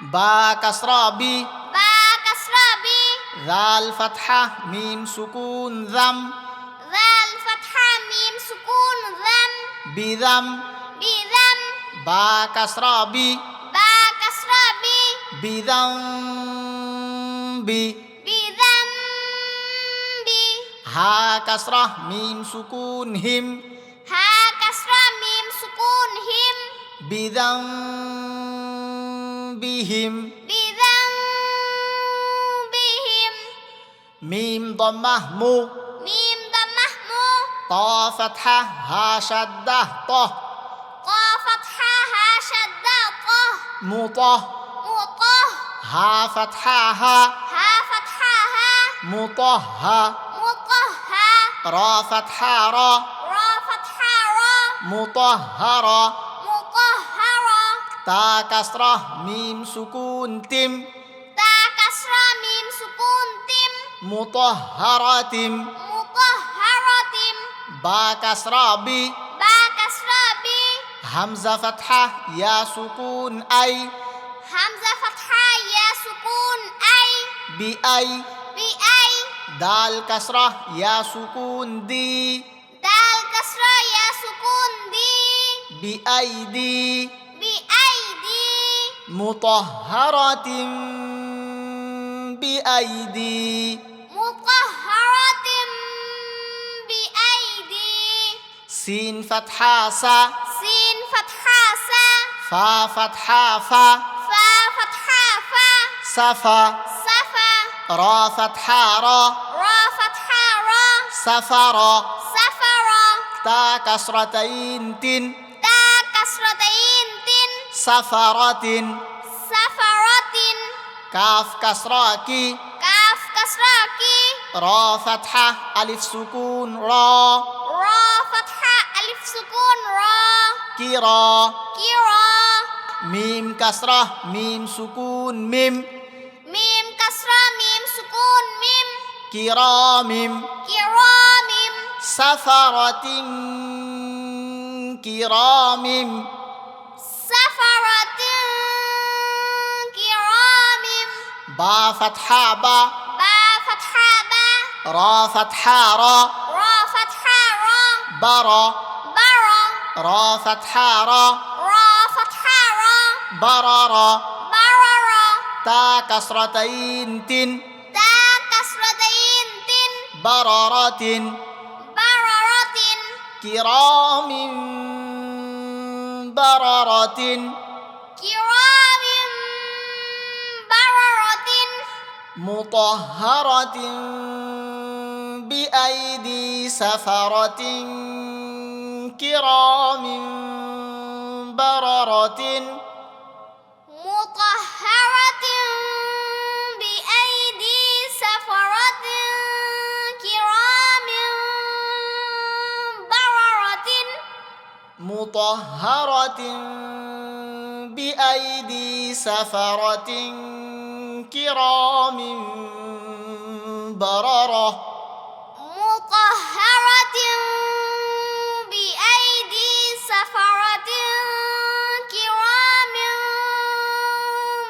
বা কাসরা বি বা কাসরা বি জাল ফাতহা মিম সুকুন জাম জাল ফাতহা মিম সুকুন জাম বিজাম বিজাম বা কাসরা বি বা কাসরা বি বিজাম বি বিজাম বি হা কাসরা মিম সুকুন হিম হা কাসরা মিম সুকুন হিম বিজাম বিহিম বিজাম বিহিম মিম দম্মাহ মু মিম দাম্মাহ মু ত ফাতহা হা শাদ্দাহ ত قاف فتحة ها شدة طه মুত مطه হা ফাতহা হা ها فتحة ها মুতহহা مطهى র ফাতহা র را فتحة را মুতহহারা مطهرة তা কাসরা মিম সুকুন তিম تا كسرة ميم سكون تم মুতহহারাতিম مطهرة বা কাসরা বি با كسرة بي হামজা ফাতহা ইয়া সুকুন আই همزة فتحة يا سكون أي বি আই بأي দাল কাসরা ইয়া সুকুন দি دال كسرة يا سكون دي বি আই দি بأيدي মুতহহারাতিম বি আই দি مطهرة بأيدي সিন ফাতহা সা سين فتحة سا ফা ফাতহা ফা فا فتحة فا সাফা صفا র ফাতহা র را فتحة را সাফারা سفر তা কাসরাতাইন তিন تا كسرتين تن সাফারাতিন سفرة কাফ কাসরা কি كاف كسرة كي র ফাতহা আলিফ সুকুন র را فتحة ألف سكون را কিরা كرا মিম কাসরা মিম সুকুন মিম ميم كسرة ميم سكون ميم কিরামিম كرام সাফারাতিন কিরামিম سفرة كرام বা ফাতহা বা با فتحة با র ফাতহা র را فتحة را বারা برا র ফাতহা র را فتحة را বারারা بررا তা কাসরাতাইন তিন تا كسرتين تن বারারাতিন بررة কিরামিম বারারাতিন كرام بررة মুতহহারাতিন বিআইদি সাফারাতিন কিরামিম বারারাতিন مطهرة بأيدي سفرة كرام بررة মুতহহারাতিন বিআইদি সাফারাতিন কিরামিম বারারা مطهرة بأيدي سفرة كرام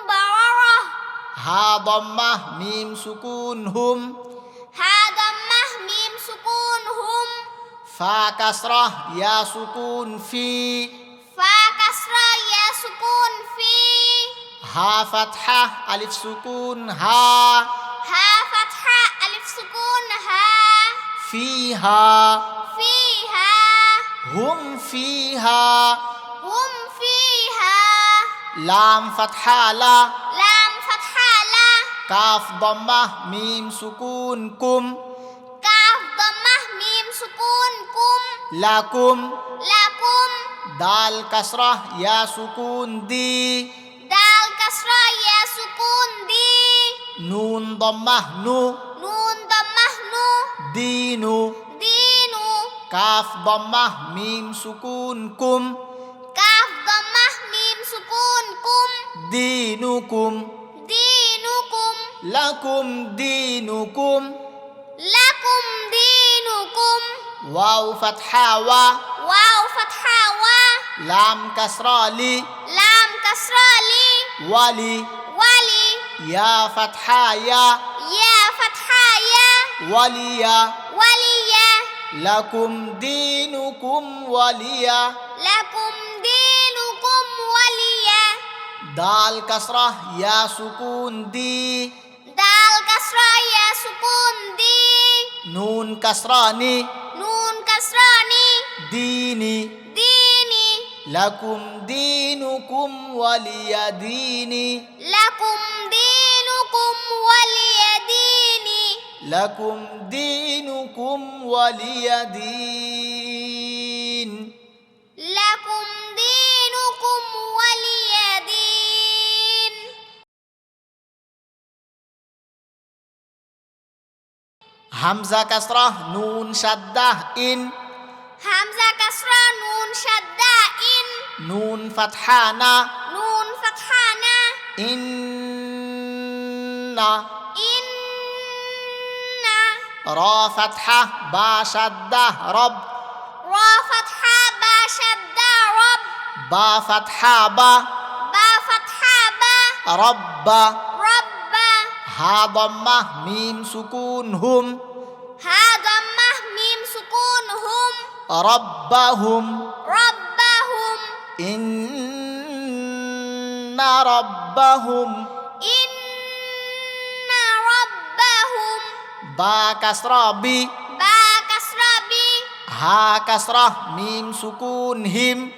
بررة হা দম্মাহ মিম সুকুন হুম هذا مه ميم سكون هم ফা কাসরা ইয়া সুকুন ফি فا كسرة يا سكون في হা ফাতহা আলিফ সুকুন হা ها فتحة ألف سكون ها ফিহা فيها হুম ফিহা هم فيها লাম ফাতহা লা لام فتحة لا কাফ দম্মাহ মিম সুকুন কুম كاف ضمة ميم سكون كم লাকুম لكم দাল কাসরা ইয়া সুকুন দি دال كسرة يا سكون دي নুন দম্মাহ নু نون ضمة نو দিনু دين কাফ দম্মাহ মিম সুকুন কুম كاف ضمة ميم سكون كم দিনুকুম دينكم লাকুম দিনুকুম لكم دينكم ওয়াও ফাতহা ওয়া واو فتحة وا লাম কাসরা লি لام كسرة لي ওয়ালি يا فتحة يا يا فتحة يا وليا وليا لكم دينكم وليا لكم دينكم وليا دال كسرة يا سكون دي دال كسرة يا سكون دي نون كسرة ني نون كسرة ني ديني ديني لكم دينكم ولي ديني لكم دينكم ولي ديني لكم دينكم ولي دين لكم دينكم ولي دين همزة كسرة نون شدة إن همزة كسرة نون شدة إن نون فتحة نا نون فتحة نا إن إن را فتحة با شدة رب را فتحة با شدة رب با فتحة با با فتحة با رب رب ها ضمة ميم سكون هم ها ضمة ميم سكون هم ربهم ربهم إن ربهم إن ربهم با كسرة بي با كسرة بي ها كسرة ميم سكون هم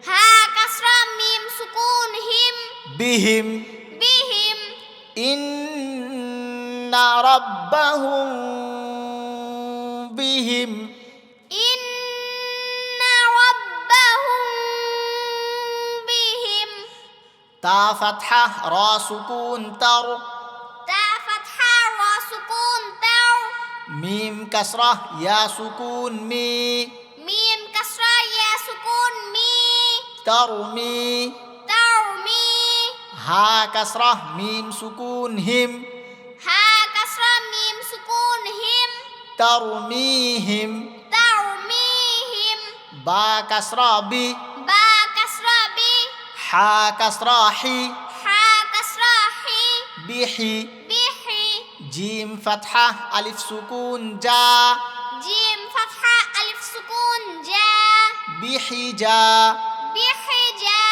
ها كسرة ميم سكون هم بهم بهم إن ربهم بهم إن ربهم بهم تا فتحة را سكون تر تا فتحة را سكون تر ميم كسرة يا سكون مي ميم كسرة يا سكون مي ترمي ترمي ها كسرة ميم سكون هم ها كسرة ميم سكون هم ترميهم ترميهم با كسرة بي با كسرة بي حا كسرة حي حا كسرة حي بحي بحي جيم فتحة ألف سكون جا جيم فتحة ألف سكون جا بحجا بحجا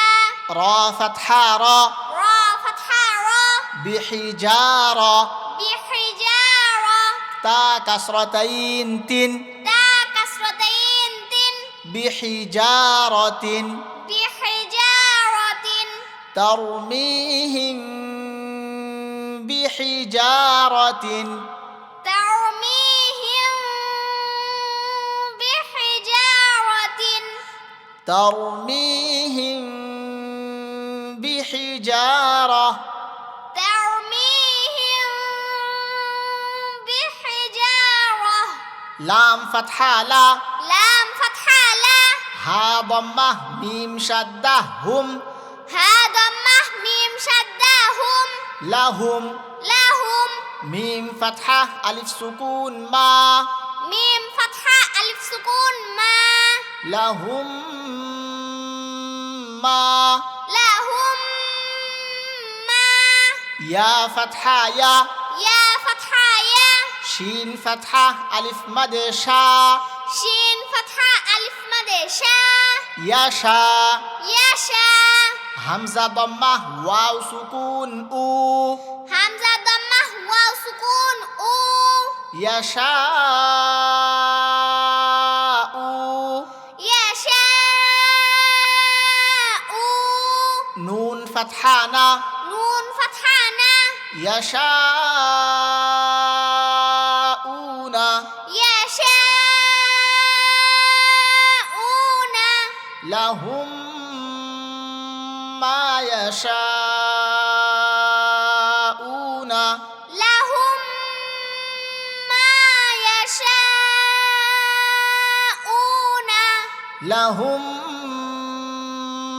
را فتحة را را فتحة را بحجارة بحجارة تا كسرتين تن تا كسرتين تن بحجارة بحجارة ترميهم بحجارة ترميهم بحجارة ترميهم بحجارة ترميهم بحجارة لام فتحة لا لام فتحة لا ها ضمة ميم شدة هم ها ضمة ميم شدة هم لهم لهم ميم فتحة ألف سكون ما ميم فتحة ألف سكون ما لهم ما لهم ما يا فتحة يا يا فتحة يا شين فتحة ألف مد شا شين فتحة ألف مد شا يشا يشا همزة ضمة واو سكون أو همزة ضمة واو سكون أو يشاء يشاء نون فتحة نا نون فتحة نا يشاءون يشاءون لهم ما يشاءون لهم ما يشاءون لهم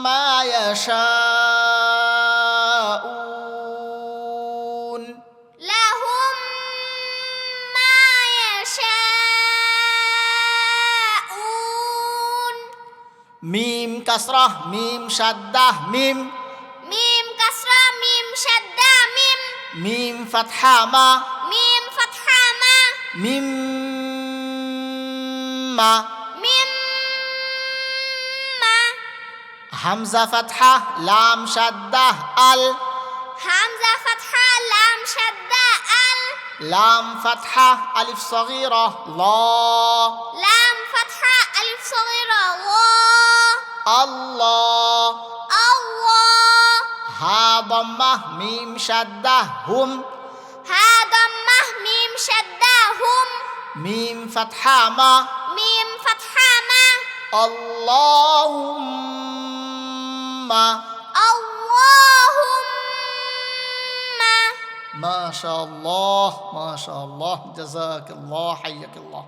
ما يشاءون لهم ما يشاءون ميم كسرة ميم شدة ميم ميم كسرة ميم شدة ميم মিম ফাতহা মা মিম ফাতহা মা মিম মা মিম মা হামজা ফাতহা লাম শাদ্দা আল হামজা ফাতহা লাম শাদ্দা আল লাম ফাতহা আলিফ সগীরা লা লাম ফাতহা আলিফ সগীরা ওয়া আল্লাহ আল্লাহ হা দাম্মা মিম শাদ্দা হুম হা দাম্মাহ মিম শাদ্দা হুম মিম ফাতহা মা মিম ফাতহা মা আল্লাহুম্মা আল্লাহুম্মা ما شاء الله ما شاء الله جزاك الله حياك الله